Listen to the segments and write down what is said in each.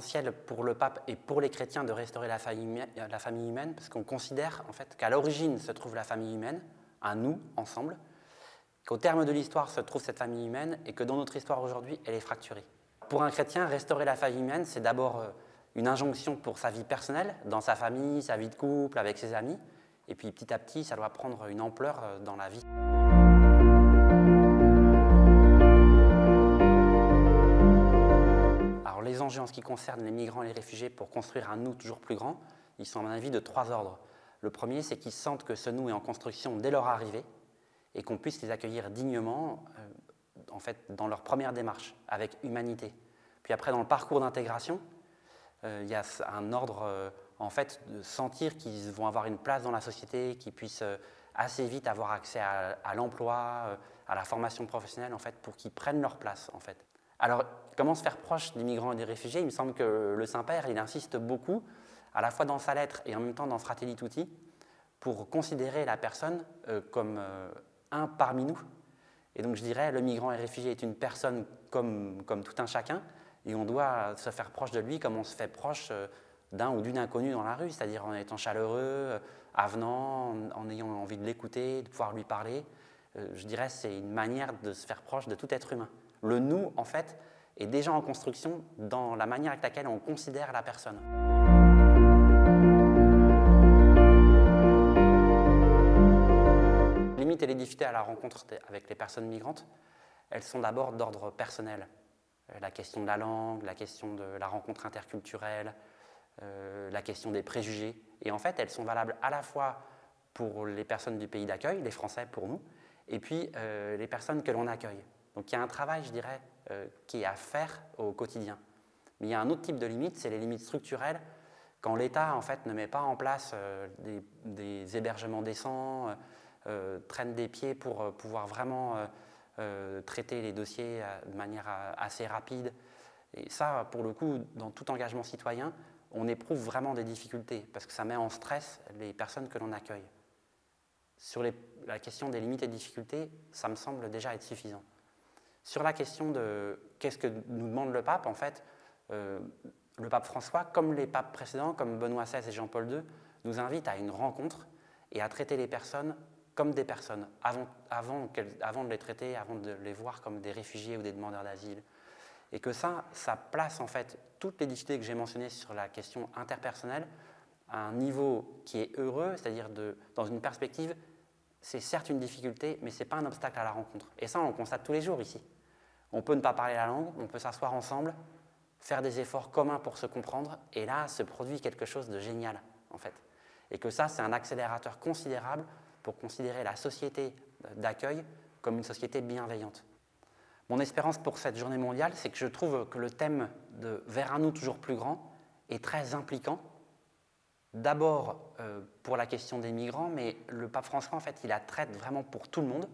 essentiel pour le pape et pour les chrétiens de restaurer la famille humaine, parce qu'on considère en fait qu'à l'origine se trouve la famille humaine, un nous, ensemble, qu'au terme de l'histoire se trouve cette famille humaine et que dans notre histoire aujourd'hui, elle est fracturée. Pour un chrétien, restaurer la famille humaine, c'est d'abord une injonction pour sa vie personnelle, dans sa famille, sa vie de couple, avec ses amis, et puis petit à petit, ça doit prendre une ampleur dans la vie. Alors les enjeux en ce qui concerne les migrants et les réfugiés pour construire un nous toujours plus grand, ils sont à mon avis de 3 ordres. Le premier, c'est qu'ils sentent que ce nous est en construction dès leur arrivée et qu'on puisse les accueillir dignement en fait, dans leur première démarche, avec humanité. Puis après, dans le parcours d'intégration, il y a un ordre en fait, de sentir qu'ils vont avoir une place dans la société, qu'ils puissent assez vite avoir accès à l'emploi, à la formation professionnelle, en fait, pour qu'ils prennent leur place. En fait. Alors, comment se faire proche des migrants et des réfugiés? Il me semble que le Saint-Père, il insiste beaucoup, à la fois dans sa lettre et en même temps dans Fratelli Tutti, pour considérer la personne comme un parmi nous. Et donc je dirais, le migrant et réfugié est une personne comme tout un chacun, et on doit se faire proche de lui comme on se fait proche d'un ou d'une inconnue dans la rue, c'est-à-dire en étant chaleureux, avenant, en ayant envie de l'écouter, de pouvoir lui parler. Je dirais c'est une manière de se faire proche de tout être humain. Le nous, en fait, est déjà en construction dans la manière avec laquelle on considère la personne. Les limites et les difficultés à la rencontre avec les personnes migrantes, elles sont d'abord d'ordre personnel. La question de la langue, la question de la rencontre interculturelle, la question des préjugés. Et en fait, elles sont valables à la fois pour les personnes du pays d'accueil, les Français pour nous, et puis les personnes que l'on accueille. Donc il y a un travail, je dirais, qui est à faire au quotidien. Mais il y a un autre type de limite, c'est les limites structurelles, quand l'État en fait, ne met pas en place des hébergements décents, traîne des pieds pour pouvoir vraiment traiter les dossiers de manière assez rapide. Et ça, pour le coup, dans tout engagement citoyen, on éprouve vraiment des difficultés parce que ça met en stress les personnes que l'on accueille. Sur la question des limites et difficultés, ça me semble déjà être suffisant. Sur la question de qu'est-ce que nous demande le pape, en fait, le pape François, comme les papes précédents, comme Benoît XVI et Jean-Paul II, nous invitent à une rencontre et à traiter les personnes comme des personnes, avant de les traiter, avant de les voir comme des réfugiés ou des demandeurs d'asile. Et que ça place en fait toutes les difficultés que j'ai mentionnées sur la question interpersonnelle à un niveau qui est heureux, c'est-à-dire dans une perspective, c'est certes une difficulté, mais ce n'est pas un obstacle à la rencontre. Et ça, on le constate tous les jours ici. On peut ne pas parler la langue, on peut s'asseoir ensemble, faire des efforts communs pour se comprendre, et là se produit quelque chose de génial, en fait. Et que ça, c'est un accélérateur considérable pour considérer la société d'accueil comme une société bienveillante. Mon espérance pour cette journée mondiale, c'est que je trouve que le thème de « Vers un nous toujours plus grand » est très impliquant. D'abord pour la question des migrants, mais le pape François, en fait, il la traite vraiment pour tout le monde.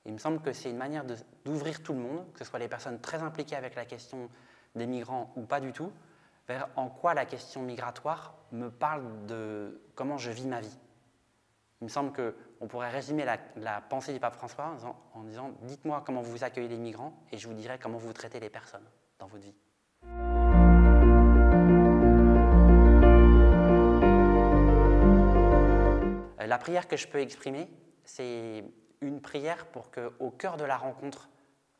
Il me semble que c'est une manière d'ouvrir tout le monde, que ce soit les personnes très impliquées avec la question des migrants ou pas du tout, vers en quoi la question migratoire me parle de comment je vis ma vie. Il me semble qu'on pourrait résumer la pensée du pape François en disant « Dites-moi comment vous accueillez les migrants et je vous dirai comment vous traitez les personnes dans votre vie. » La prière que je peux exprimer, c'est une prière pour qu'au cœur de la rencontre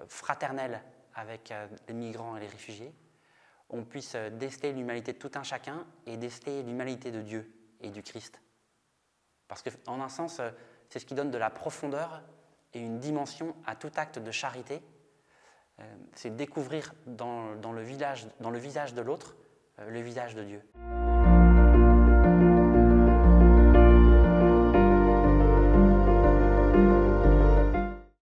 fraternelle avec les migrants et les réfugiés, on puisse déceler l'humanité de tout un chacun et déceler l'humanité de Dieu et du Christ. Parce qu'en un sens, c'est ce qui donne de la profondeur et une dimension à tout acte de charité. C'est découvrir dans le visage de l'autre le visage de Dieu.